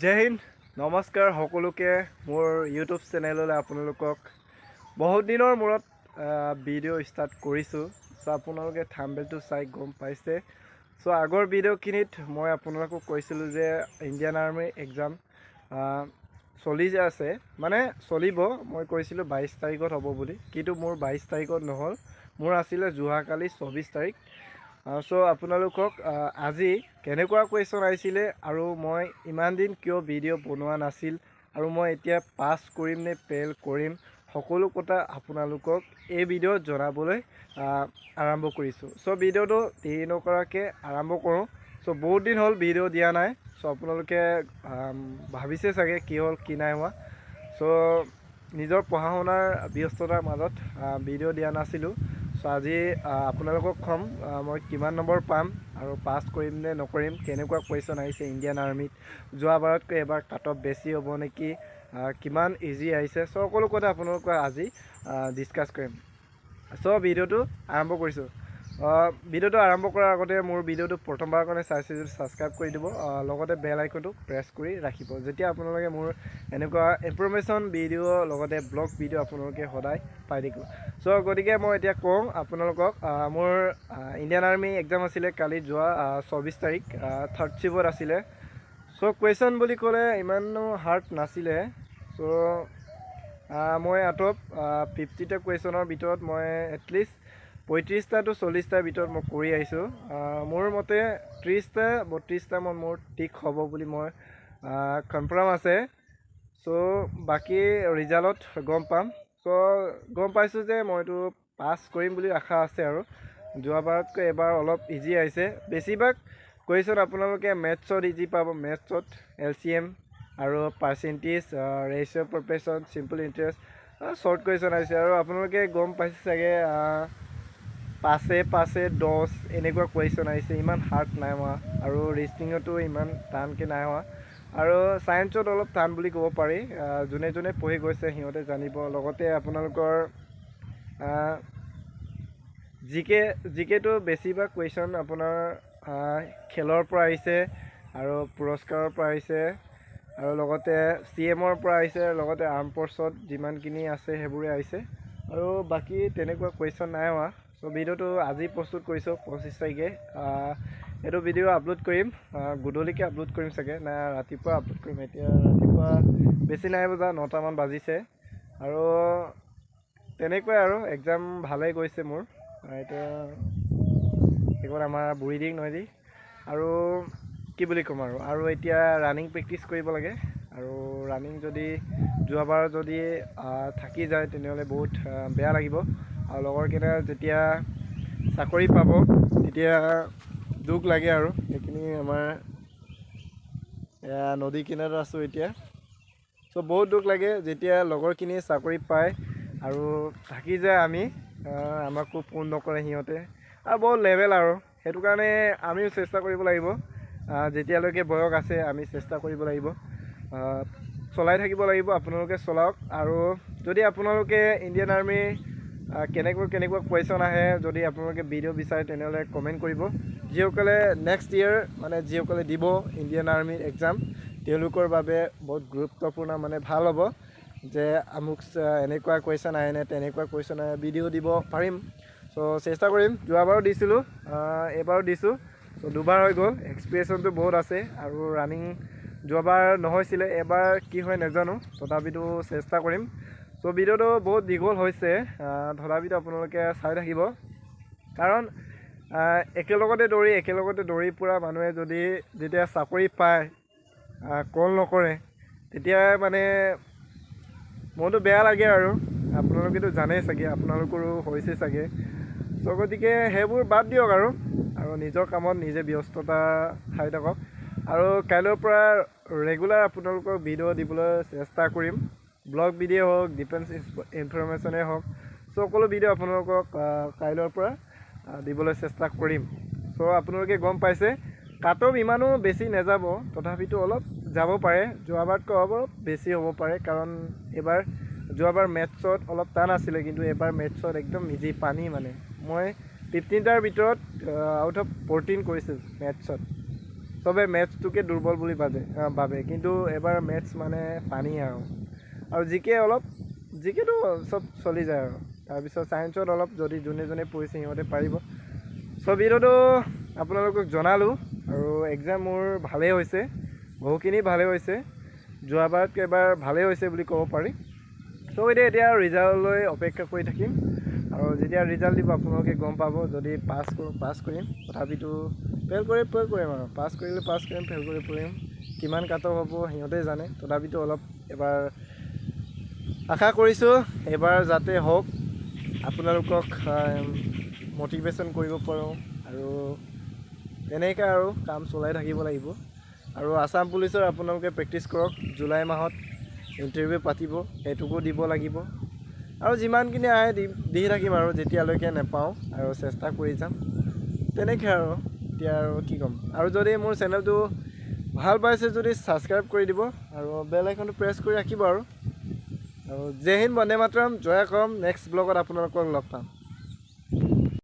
জয় হিন্দ নমস্কাৰ সকলোকে মোৰ ইউটিউব চেনেললৈ আপোনালোকক বহুত দিনৰ মূৰত ভিডিঅ' ষ্টাৰ্ট কৰিছোঁ। চ' আপোনালোকে থাম্বনেইলটো চাই গম পাইছে। চ' আগৰ ভিডিঅ'খিনিত মই আপোনালোকক কৈছিলোঁ যে ইণ্ডিয়ান আৰ্মি এক্সাম চলি যে আছে, মানে চলিব। মই কৈছিলোঁ 22 তাৰিখত হ'ব বুলি, কিন্তু মোৰ 22 তাৰিখত নহ'ল, মোৰ আছিলে যোৱাকালি 24 তাৰিখ। চ' আপোনালোকক আজি কেনেকুৱা কুৱেশ্যন আহিছিলে আৰু মই ইমান দিন কিয় ভিডিঅ' বনোৱা নাছিল আৰু মই এতিয়া পাছ কৰিম নে ফেইল কৰিম, সকলো কথা আপোনালোকক এই ভিডিঅ'ত জনাবলৈ আৰম্ভ কৰিছোঁ। চ' ভিডিঅ'টো দেৰি নকৰাকৈ আৰম্ভ কৰোঁ। চ' বহুত দিন হ'ল ভিডিঅ' দিয়া নাই। চ' আপোনালোকে ভাবিছে চাগে কি হ'ল কি নাই হোৱা। চ' নিজৰ পঢ়া শুনাৰ ব্যস্ততাৰ মাজত ভিডিঅ' দিয়া নাছিলোঁ। চ' আজি আপোনালোকক ক'ম মই কিমান নম্বৰ পাম আৰু পাছ কৰিম নে নকৰিম, কেনেকুৱা কুৱেশ্যন আহিছে ইণ্ডিয়ান আৰ্মিত, যোৱাবাৰতকৈ এবাৰ কাট অফ বেছি হ'ব নেকি, কিমান ইজি আহিছে। চ' সকলো কথা আপোনালোকক আজি ডিছকাছ কৰিম। চ' ভিডিঅ'টো আৰম্ভ কৰিছোঁ। ভিডিঅ'টো আৰম্ভ কৰাৰ আগতে মোৰ ভিডিঅ'টো প্ৰথমবাৰৰ কাৰণে চাইছে যদি ছাবস্ক্ৰাইব কৰি দিব, লগতে বেল আইকনটো প্ৰেছ কৰি ৰাখিব, যেতিয়া আপোনালোকে মোৰ এনেকুৱা ইনফৰমেশ্যন ভিডিঅ' লগতে ব্লগ ভিডিঅ' আপোনালোকে সদায় পাই থাকিব। চ' গতিকে মই এতিয়া কওঁ আপোনালোকক, মোৰ ইণ্ডিয়ান আৰ্মি এক্সাম আছিলে কালি যোৱা 24 তাৰিখ, থাৰ্ড চিফত আছিলে। চ' কুৱেশ্যন বুলি ক'লে ইমানো হাৰ্ড নাছিলে। চ' মই আউট অফ 50টা কুৱেশ্যনৰ ভিতৰত মই এটলিষ্ট 35টা to 40টাৰ ভিতৰত মই কৰি আহিছোঁ। মোৰ মতে 30টা 32টা মোৰ টিক হ'ব বুলি মই কনফাৰ্ম আছে। চ' বাকী ৰিজাল্টত গম পাম। চ' গম পাইছোঁ যে মইতো পাছ কৰিম বুলি আশা আছে আৰু যোৱাবাৰতকৈ এবাৰ অলপ ইজি আহিছে। বেছিভাগ কুৱেশ্যন আপোনালোকে মেথছত ইজি পাব, মেথছত LCM আৰু percentage, ratio' proportion, simple interest, short question আহিছে। আৰু আপোনালোকে গম পাইছে চাগে 5 10 এনেকুৱা কুৱেশ্যন আহিছে, ইমান হাৰ্ড নাই হোৱা। আৰু ৰিজনিঙতো ইমান টানকৈ নাই হোৱা। আৰু ছায়েন্সত অলপ টান বুলি ক'ব পাৰি, যোনে যোনে পঢ়ি গৈছে সিহঁতে জানিব। লগতে আপোনালোকৰ জিকেটো বেছিভাগ কুৱেশ্যন আপোনাৰ খেলৰ পৰা আহিছে আৰু পুৰস্কাৰৰ পৰা আহিছে, আৰু লগতে CMৰ পৰা আহিছে, লগতে আৰ্ম ফ'ৰ্চত যিমানখিনি আছে সেইবোৰে আহিছে। আৰু বাকী তেনেকুৱা কুৱেশ্যন নাই হোৱা। চ' ভিডিঅ'টো আজি প্ৰস্তুত কৰিছোঁ 25 তাৰিখে। এইটো ভিডিঅ' আপলোড কৰিম গধূলিকৈ আপলোড কৰিম চাগে, না ৰাতিপুৱা আপলোড কৰিম। এতিয়া ৰাতিপুৱা বেছি নাই বজা, 9টামান বাজিছে। আৰু তেনেকুৱাই আৰু এক্সাম ভালেই গৈছে মোৰ। এতিয়া সেইখন আমাৰ বুঢ়ীদিং নদী। আৰু কি বুলি ক'ম আৰু এতিয়া ৰানিং প্ৰেক্টিচ কৰিব লাগে। আৰু ৰানিং যদি যোৱাবাৰ যদি থাকি যায় তেনেহ'লে বহুত বেয়া লাগিব। আৰু লগৰকেইটা যেতিয়া চাকৰি পাব তেতিয়া দুখ লাগে। আৰু সেইখিনি আমাৰ নদী কিনাৰত আছোঁ এতিয়া। চ' বহুত দুখ লাগে যেতিয়া লগৰখিনি চাকৰি পায় আৰু থাকি যায়, আমাকো ফোন নকৰে সিহঁতে, আৰু বহুত লেভেল আৰু সেইটো কাৰণে আমিও চেষ্টা কৰিব লাগিব। যেতিয়ালৈকে বয়স আছে আমি চেষ্টা কৰিব লাগিব, চলাই থাকিব লাগিব। আপোনালোকে চলাওক। আৰু যদি আপোনালোকে ইণ্ডিয়ান আৰ্মি কেনেকুৱা কুৱেশ্যন আহে যদি আপোনালোকে ভিডিঅ' বিচাৰে তেনেহ'লে কমেণ্ট কৰিব। যিসকলে নেক্সট ইয়েৰ মানে যিসকলে দিব ইণ্ডিয়ান আৰ্মিৰ এক্সাম, তেওঁলোকৰ বাবে বহুত গুৰুত্বপূৰ্ণ, মানে ভাল হ'ব যে আমুক এনেকুৱা কুৱেশ্যন আহেনে তেনেকুৱা কুৱেশ্যন আহে, ভিডিঅ' দিব পাৰিম। চ' চেষ্টা কৰিম। যোৱাবাৰো দিছিলোঁ, এইবাৰো দিছোঁ। চ' দুবাৰ হৈ গ'ল, এক্সপিৰিয়েঞ্চনটো বহুত আছে। আৰু ৰানিং যোৱাবাৰ নহৈছিলে, এবাৰ কি হয় নাজানো, তথাপিতো চেষ্টা কৰিম। চ' ভিডিঅ'টো বহুত দীঘল হৈছে, তথাপিতো আপোনালোকে চাই থাকিব। কাৰণ একেলগতে দৌৰি ফুৰা মানুহে যদি যেতিয়া চাকৰি পায় কল নকৰে, তেতিয়া মানে মনটো বেয়া লাগে। আৰু আপোনালোকেতো জানেই চাগে, আপোনালোকৰো হৈছে চাগে। চ' গতিকে সেইবোৰ বাদ দিয়ক আৰু নিজৰ কামত নিজে ব্যস্ততা চাই থাকক। আৰু কাইলৈৰ পৰা ৰেগুলাৰ আপোনালোকক ভিডিঅ' দিবলৈ চেষ্টা কৰিম। ব্লগ ভিডিঅ' হওক, ডিফেন্স ইনফৰমেশ্যনেই হওক, চ' সকলো ভিডিঅ' আপোনালোকক কাইলৈৰ পৰা দিবলৈ চেষ্টা কৰিম। চ' আপোনালোকে গম পাইছে কাট অফ ইমানো বেছি নাযাব, তথাপিতো অলপ যাব পাৰে, যোৱাবাৰতকৈ অলপ বেছি হ'ব পাৰে। কাৰণ যোৱাবাৰ মেথছত অলপ টান আছিলে, কিন্তু এইবাৰ মেথছত একদম ইজি, পানী মানে। মই 15টাৰ ভিতৰত আউট অফ 14 কৰিছোঁ মেথছত। চবে মেথছটোকে দুৰ্বল বুলি ভাবে কিন্তু এবাৰ মেথছ মানে পানী আৰু জিকেটো চব চলি যায় আৰু তাৰপিছত ছায়েন্সত অলপ যদি যোনে পঢ়িছে সিহঁতে পাৰিব। চ' ভিডিঅ'টো আপোনালোকক জনালোঁ আৰু এক্সাম মোৰ ভালেই হৈছে, বহুখিনি ভালেই হৈছে, যোৱাবাৰতকৈ এবাৰ ভালেই হৈছে বুলি ক'ব পাৰি। চ' এতিয়া ৰিজাল্টলৈ অপেক্ষা কৰি থাকিম আৰু যেতিয়া ৰিজাল্ট দিব আপোনালোকে গম পাব। যদি পাছ কৰিম, তথাপিতো ফেইল কৰিম আৰু পাছ কৰিলে পাছ কৰিম, ফেইল কৰিম। কিমান কাট অফ হ'ব সিহঁতে জানে, তথাপিতো অলপ এবাৰ আশা কৰিছোঁ এবাৰ যাতে হওক, আপোনালোকক মটিভেশ্যন কৰিব পাৰোঁ আৰু তেনেকৈ আৰু কাম চলাই থাকিব লাগিব। আৰু আসাম পুলিচৰ আপোনালোকে প্ৰেক্টিছ কৰক, জুলাই মাহত ইণ্টাৰভিউ পাতিব, সেইটোকো দিব লাগিব আৰু যিমানখিনি আহে দি থাকিম আৰু যেতিয়ালৈকে নাপাওঁ আৰু চেষ্টা কৰি যাম তেনেকৈ আৰু। এতিয়া আৰু কি ক'ম, আৰু যদি মোৰ চেনেলটো ভাল পাইছে যদি ছাবস্ক্ৰাইব কৰি দিব আৰু বেল আইকনটো প্ৰেছ কৰি ৰাখিব আৰু জয় হিন্দ, বন্দে মাতৰম, জয় কৰম। নেক্সট ব্লগত আপোনালোকক লগ পাম।